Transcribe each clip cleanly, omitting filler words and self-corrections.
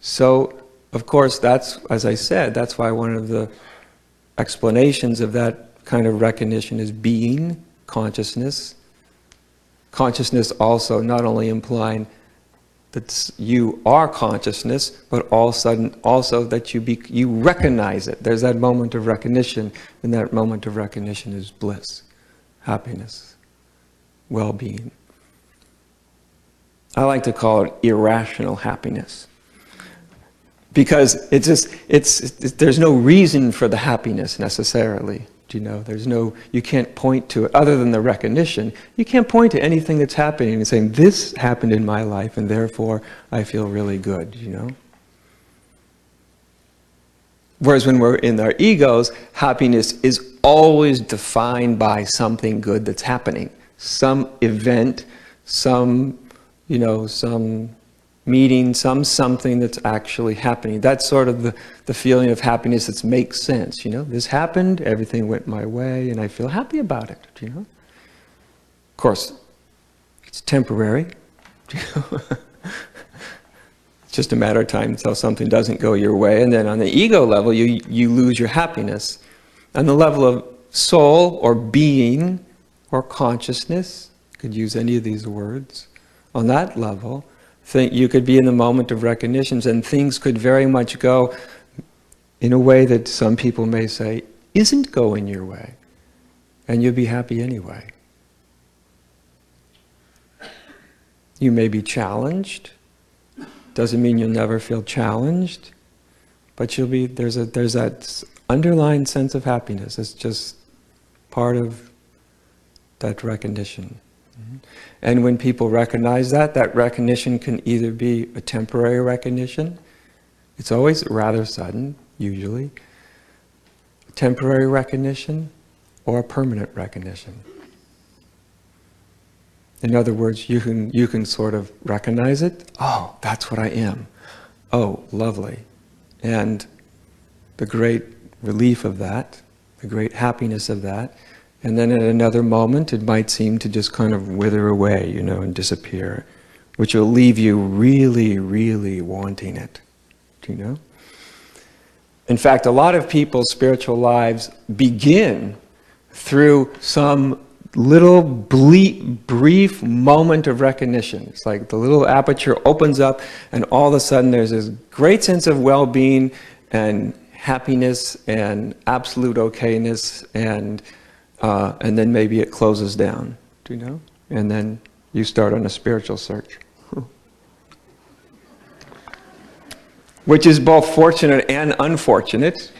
So, of course, that's, as I said, that's why one of the explanations of that kind of recognition is being, consciousness. Consciousness also not only implying that you are consciousness, but also that you recognize it. There's that moment of recognition, and that moment of recognition is bliss, happiness, well-being. I like to call it irrational happiness. Because there's no reason for the happiness necessarily. You can't point to it other than the recognition. You can't point to anything that's happening and saying, this happened in my life and therefore I feel really good, Whereas when we're in our egos, happiness is always defined by something good that's happening. Some event, some meeting, something that's actually happening. That's sort of the feeling of happiness that makes sense, This happened, everything went my way, and I feel happy about it, Of course, it's temporary, It's just a matter of time until something doesn't go your way, and then on the ego level, you lose your happiness. On the level of soul, or being, or consciousness, you could use any of these words, on that level, you could be in the moment of recognitions and things could very much go in a way that some people may say isn't going your way, and you'll be happy anyway. You may be challenged. Doesn't mean you'll never feel challenged, but there's that underlying sense of happiness. It's just part of that recognition. And when people recognize that recognition can either be a temporary recognition, it's always rather sudden, usually, temporary recognition, or a permanent recognition. In other words, you can sort of recognize it. Oh, that's what I am. Oh, lovely. And the great relief of that, the great happiness of that, and then at another moment, it might seem to just kind of wither away, and disappear, which will leave you really, really wanting it, In fact, a lot of people's spiritual lives begin through some little brief moment of recognition. It's like the little aperture opens up, and all of a sudden there's this great sense of well-being and happiness and absolute okayness, and then maybe it closes down, And then you start on a spiritual search. Which is both fortunate and unfortunate,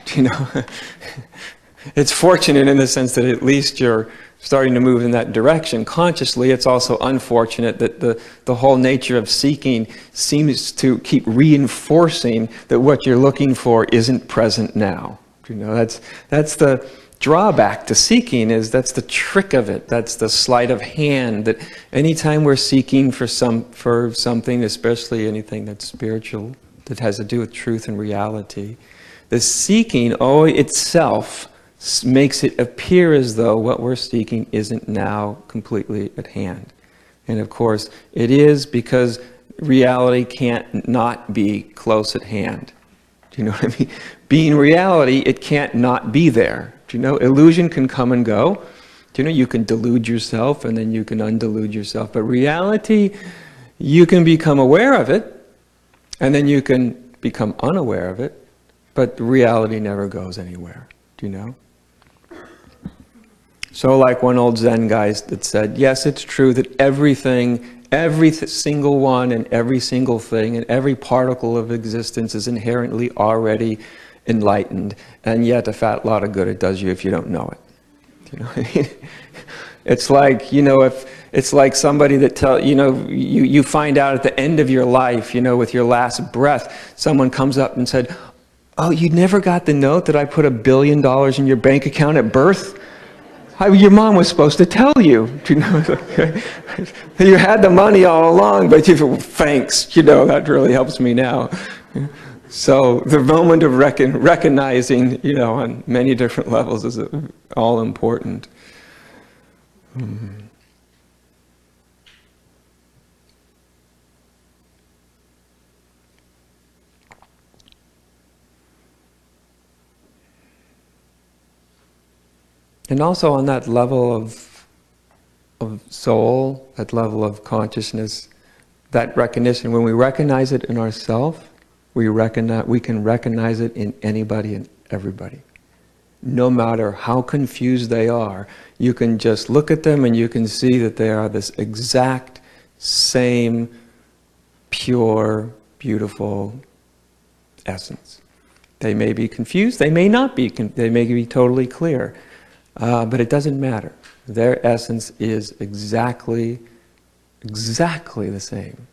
It's fortunate in the sense that at least you're starting to move in that direction consciously. It's also unfortunate that the whole nature of seeking seems to keep reinforcing that what you're looking for isn't present now. That's the drawback to seeking, that's the trick of it. That's the sleight of hand, that anytime we're seeking for something, especially anything that's spiritual, that has to do with truth and reality, the seeking itself makes it appear as though what we're seeking isn't now completely at hand. And of course, it is, because reality can't not be close at hand. Do you know what I mean? Being reality, it can't not be there. Do you know? Illusion can come and go. Do you know? You can delude yourself and then you can undelude yourself. But reality, you can become aware of it and then you can become unaware of it. But reality never goes anywhere. Do you know? So like one old Zen guy that said, yes, it's true that everything, every single one and every single thing and every particle of existence is inherently already enlightened, and yet a fat lot of good it does you if you don't know it. You know what I mean? It's like, if it's like somebody that you find out at the end of your life, with your last breath, someone comes up and said, oh, you never got the note that I put $1 billion in your bank account at birth? Your mom was supposed to tell you. You had the money all along, but thanks, that really helps me now. So the moment of recognizing, on many different levels is all important. And also on that level of soul, that level of consciousness, that recognition, when we recognize it in ourselves, we can recognize it in anybody and everybody. No matter how confused they are, you can just look at them and you can see that they are this exact same pure, beautiful essence. They may be confused, they may not be, they may be totally clear, but it doesn't matter. Their essence is exactly the same.